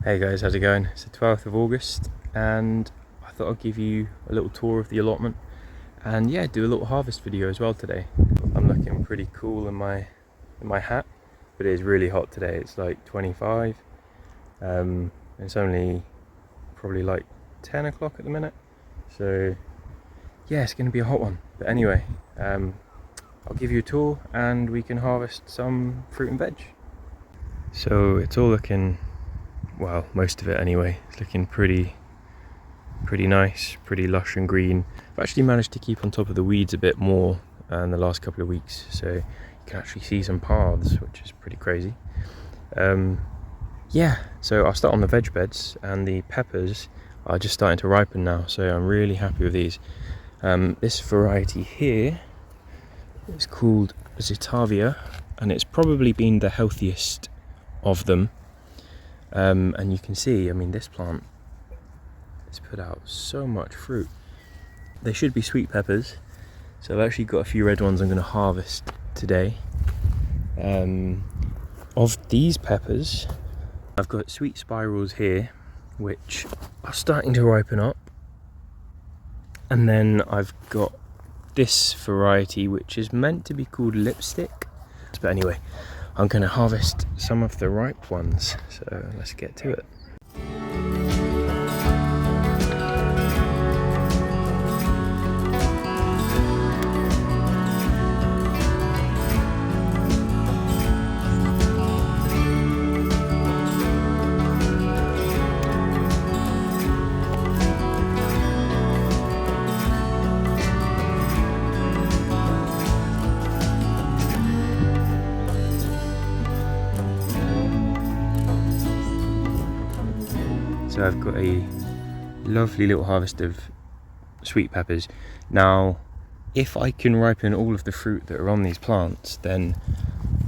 Hey guys, how's it going? It's the 12th of August and I thought I'd give you a little tour of the allotment and yeah, do a little harvest video as well today. I'm looking pretty cool in my hat, but it is really hot today. It's like 25. It's only probably like 10 o'clock at the minute. So yeah, it's going to be a hot one. But anyway, I'll give you a tour and we can harvest some fruit and veg. So it's all looking, well, most of it anyway, it's looking pretty nice, pretty lush and green. I've actually managed to keep on top of the weeds a bit more in the last couple of weeks, so you can actually see some paths, which is pretty crazy. Yeah, so I'll start on the veg beds, and the peppers are just starting to ripen now, so I'm really happy with these. This variety here is called Zitavia, and it's probably been the healthiest of them. And you can see, I mean, this plant has put out so much fruit. They should be sweet peppers, so I've actually got a few red ones I'm going to harvest today. Of these peppers, I've got sweet spirals here, which are starting to ripen up, and then I've got this variety, which is meant to be called lipstick. But anyway, I'm going to harvest some of the ripe ones, so let's get to it. So I've got a lovely little harvest of sweet peppers. Now, if I can ripen all of the fruit that are on these plants, then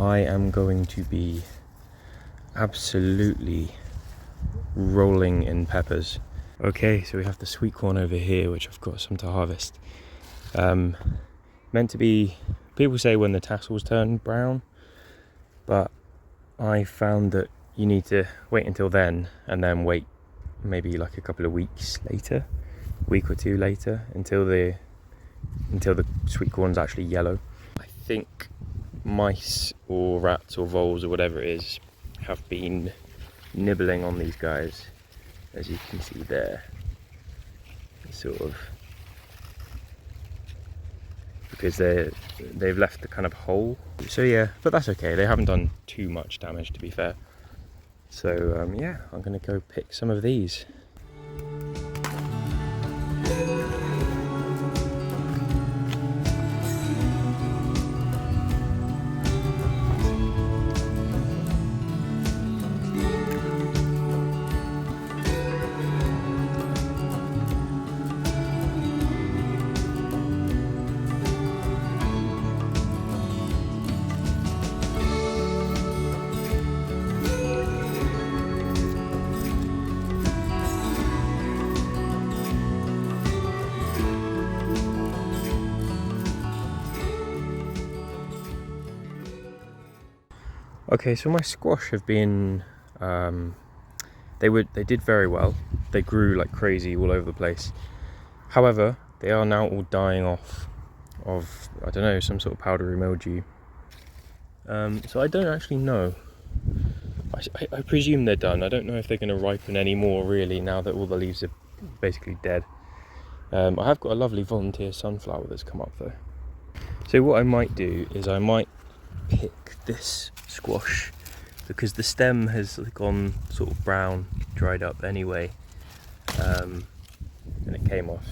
I am going to be absolutely rolling in peppers. Okay, so we have the sweet corn over here, which I've got some to harvest. Meant to be, people say when the tassels turn brown, but I found that you need to wait until then, and then wait maybe like a couple of weeks later, a week or two later, until the sweet corn's actually yellow. I think mice or rats or voles or whatever it is have been nibbling on these guys, as you can see there, sort of, because they've left the kind of hole. So yeah, but that's okay, they haven't done too much damage, to be fair. So yeah, I'm going to go pick some of these. Okay, so my squash have been, they did very well. They grew like crazy all over the place. However, they are now all dying off of, I don't know, some sort of powdery mildew. So I don't actually know. I I presume they're done. I don't know if they're going to ripen any more really now that all the leaves are basically dead. I have got a lovely volunteer sunflower that's come up though. So what I might do is I might pick this squash, because the stem has gone sort of brown, dried up anyway, and it came off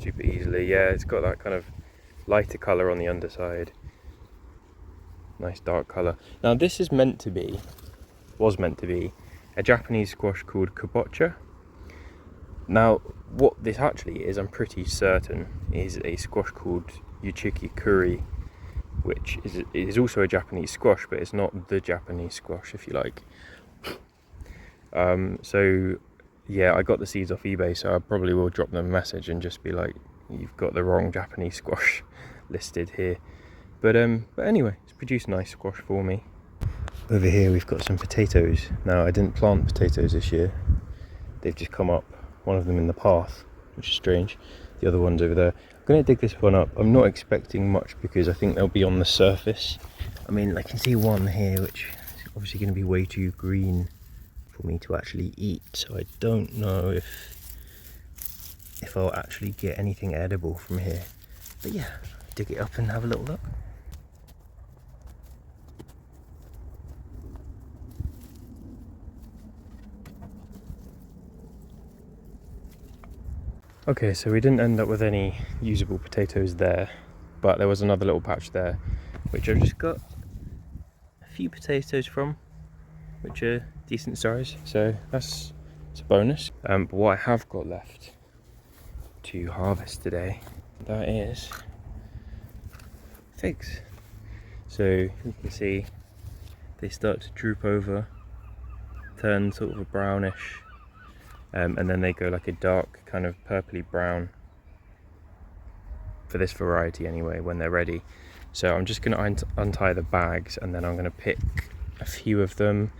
super easily. Yeah, it's got that kind of lighter colour on the underside, nice dark colour. Now this is was meant to be a Japanese squash called kabocha. Now what this actually is, I'm pretty certain, is a squash called yuchiki kuri, which is also a Japanese squash, but it's not the Japanese squash, if you like. So yeah, I got the seeds off eBay, so I probably will drop them a message and just be like, you've got the wrong Japanese squash listed here. But anyway, it's produced nice squash for me. Over here we've got some potatoes. Now I didn't plant potatoes this year. They've just come up, one of them in the path, which is strange. The other one's over there. I'm going to dig this one up. I'm not expecting much because I think they'll be on the surface. I mean, I can see one here which is obviously going to be way too green for me to actually eat, so I don't know if I'll actually get anything edible from here. But yeah, dig it up and have a little look. Okay, so we didn't end up with any usable potatoes there, but there was another little patch there, which I've just got a few potatoes from, which are decent size, so it's a bonus. But what I have got left to harvest today, that is figs. So you can see they start to droop over, turn sort of a brownish, and then they go like a dark kind of purpley brown for this variety anyway when they're ready. So I'm just going to untie the bags, and then I'm going to pick a few of them,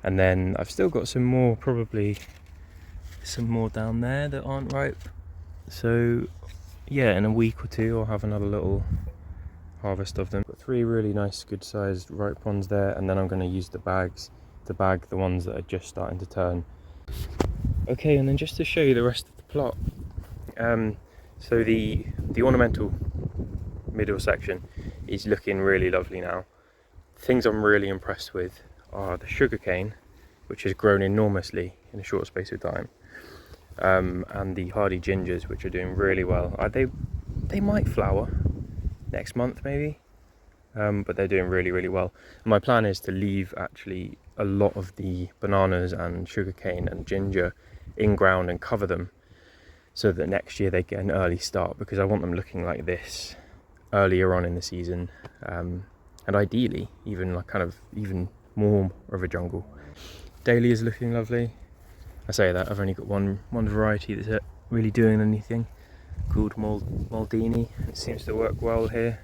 and then I've still got some more, probably some more down there that aren't ripe. So yeah, in a week or two I'll have another little harvest of them. Got 3 really nice good sized ripe ones there, and then I'm going to use the bags to bag the ones that are just starting to turn. Okay, and then just to show you the rest of the plot, so the ornamental middle section is looking really lovely now. Things I'm really impressed with are the sugarcane, which has grown enormously in a short space of time, and the hardy gingers, which are doing really well. They might flower next month maybe, but they're doing really well. And my plan is to leave actually a lot of the bananas and sugarcane and ginger in ground and cover them, so that next year they get an early start, because I want them looking like this earlier on in the season, and ideally even like kind of even more of a jungle. Dahlia is looking lovely. I say that, I've only got one variety that's really doing anything, called Maldini. It seems to work well here.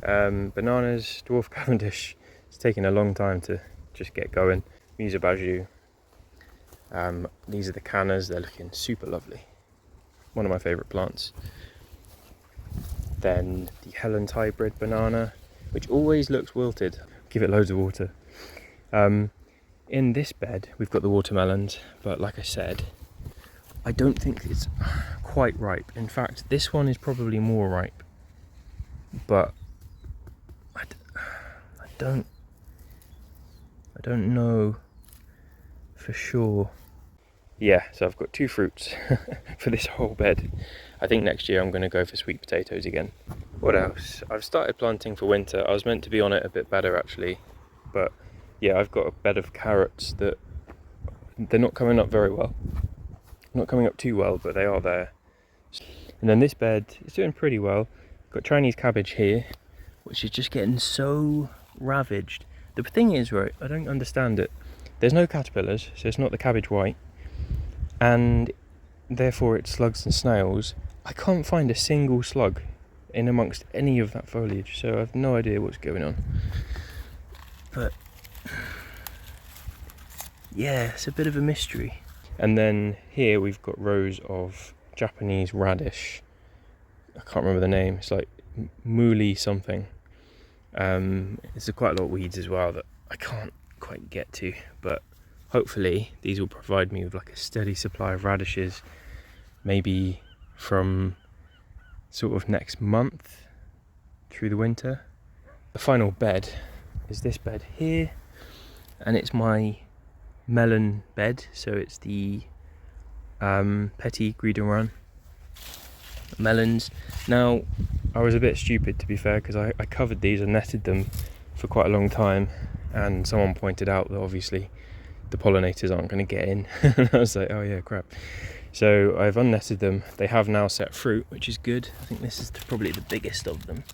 Bananas, dwarf Cavendish, it's taking a long time to just get going. Musa Baju. These are the cannas, they're looking super lovely. One of my favourite plants. Then the Helen's hybrid banana, which always looks wilted. Give it loads of water. In this bed we've got the watermelons, but like I said, I don't think it's quite ripe. In fact, this one is probably more ripe, but I don't know for sure. Yeah, so I've got 2 fruits for this whole bed. I think next year I'm going to go for sweet potatoes again. What else? I've started planting for winter. I was meant to be on it a bit better actually, but yeah, I've got a bed of carrots that they're not coming up very well. Not coming up too well, but they are there. And then this bed is doing pretty well. Got Chinese cabbage here, which is just getting so ravaged. The thing is, right, I don't understand it. There's no caterpillars, so it's not the cabbage white, and therefore it's slugs and snails. I can't find a single slug in amongst any of that foliage, so I have no idea what's going on. But yeah, it's a bit of a mystery. And then here we've got rows of Japanese radish. I can't remember the name. It's like Muli something. There's quite a lot of weeds as well that I can't quite get to, but hopefully these will provide me with like a steady supply of radishes, maybe from sort of next month through the winter. The final bed is this bed here, and it's my melon bed, so it's the Petit Green melons. Now, I was a bit stupid, to be fair, because I covered these and netted them for quite a long time, and someone pointed out that obviously the pollinators aren't going to get in. And I was like, oh yeah, crap. So I've unnetted them. They have now set fruit, which is good. I think this is probably the biggest of them.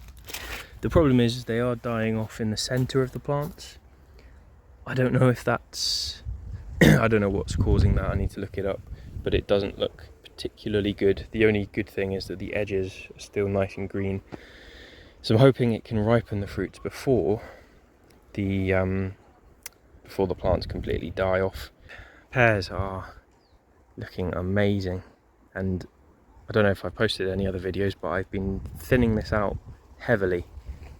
The problem is they are dying off in the center of the plants. I don't know if that's I don't know what's causing that. I need to look it up, but it doesn't look particularly good. The only good thing is that the edges are still nice and green, so I'm hoping it can ripen the fruits before the plants completely die off. Pears are looking amazing, and I don't know if I've posted any other videos, but I've been thinning this out heavily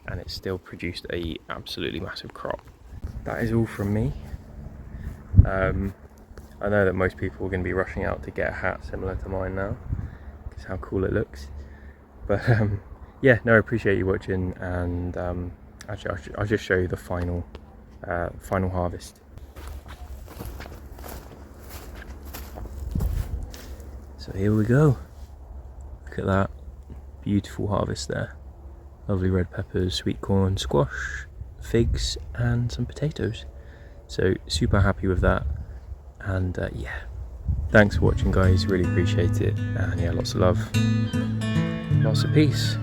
and it's still produced a absolutely massive crop. That is all from me. I know that most people are going to be rushing out to get a hat similar to mine now, because how cool it looks. But yeah, no, I appreciate you watching, and actually I'll just show you the final harvest. So here we go. Look at that beautiful harvest there. Lovely red peppers, sweet corn, squash, figs, and some potatoes. So super happy with that. And yeah, thanks for watching, guys. Really appreciate it. And yeah, lots of love, lots of peace.